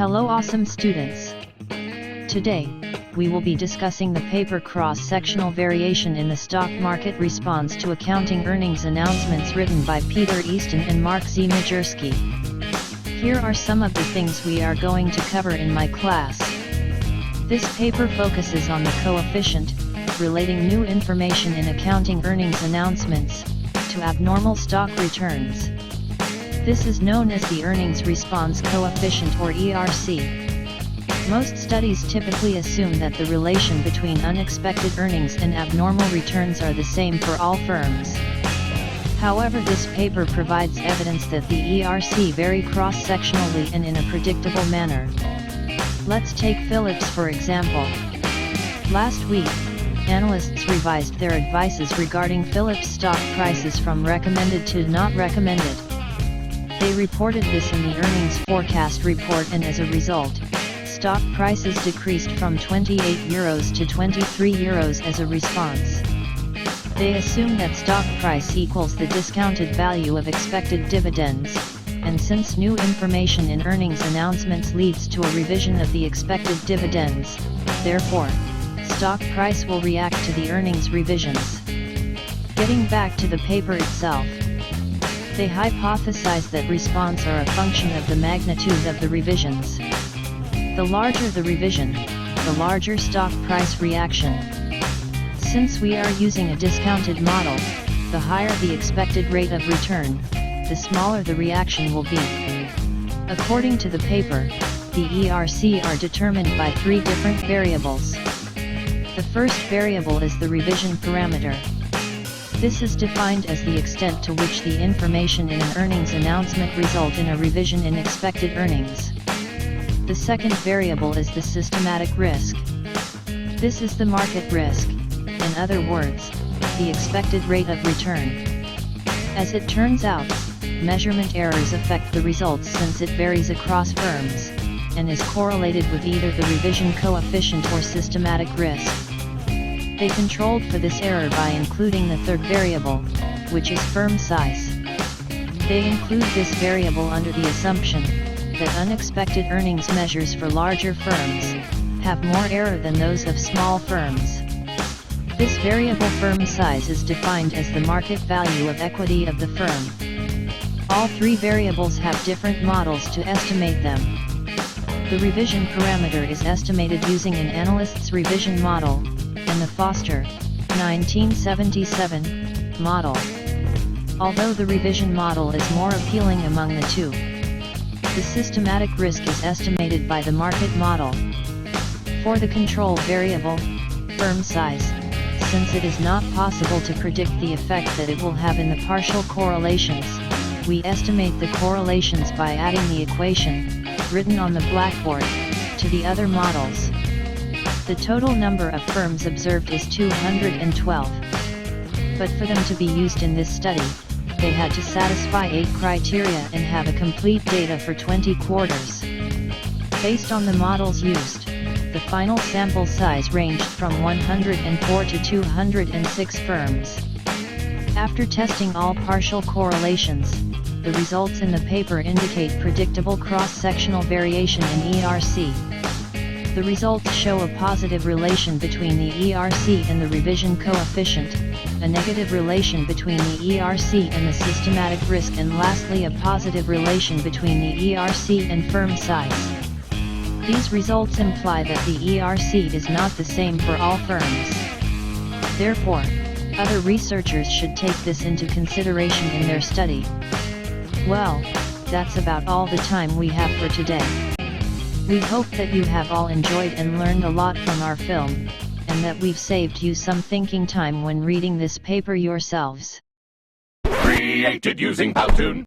Hello awesome students! Today, we will be discussing the paper Cross-Sectional Variation in the Stock Market Response to Accounting Earnings Announcements written by Peter Easton and Mark Z. E.R.C. Here are some of the things we are going to cover in my class. This paper focuses on the coefficient, relating new information in accounting earnings announcements, to abnormal stock returns. This is known as the Earnings Response Coefficient or E.R.C. Most studies typically assume that the relation between unexpected earnings and abnormal returns are the same for all firms. However, this paper provides evidence that the E.R.C. vary cross-sectionally and in a predictable manner. Let's take Philips for example. Last week, analysts revised their advices regarding Philips stock prices from recommended to not recommended. They reported this in the earnings forecast report, and as a result, stock prices decreased from €28 to €23 as a response. They assume that stock price equals the discounted value of expected dividends, and since new information in earnings announcements leads to a revision of the expected dividends, therefore, stock price will react to the earnings revisions. Getting back to the paper itself, they hypothesize that response are a function of the magnitude of the revisions. The larger the revision, the larger stock price reaction. Since we are using a discounted model, the higher the expected rate of return, the smaller the reaction will be. According to the paper, the E.R.C. are determined by three different variables. The first variable is the revision parameter. This is defined as the extent to which the information in an earnings announcement result in a revision in expected earnings. The second variable is the systematic risk. This is the market risk, in other words, the expected rate of return. As it turns out, measurement errors affect the results since it varies across firms, and is correlated with either the revision coefficient or systematic risk. They controlled for this error by including the third variable, which is firm size. They include this variable under the assumption that unexpected earnings measures for larger firms have more error than those of small firms. This variable firm size is defined as the market value of equity of the firm. All three variables have different models to estimate them. The revision parameter is estimated using an analyst's revision model, and the Foster, 1977, model. Although the revision model is more appealing among the two, the systematic risk is estimated by the market model. For the control variable, firm size, since it is not possible to predict the effect that it will have in the partial correlations, we estimate the correlations by adding the equation, written on the blackboard, to the other models. The total number of firms observed is 212. But for them to be used in this study, they had to satisfy 8 criteria and have a complete data for 20 quarters. Based on the models used, the final sample size ranged from 104 to 206 firms. After testing all partial correlations, the results in the paper indicate predictable cross-sectional variation in E.R.C. The results show a positive relation between the E.R.C. and the revision coefficient, a negative relation between the E.R.C. and the systematic risk, and lastly a positive relation between the E.R.C. and firm size. These results imply that the E.R.C. is not the same for all firms. Therefore, other researchers should take this into consideration in their study. Well, that's about all the time we have for today. We hope that you have all enjoyed and learned a lot from our film, and that we've saved you some thinking time when reading this paper yourselves. Created using Powtoon.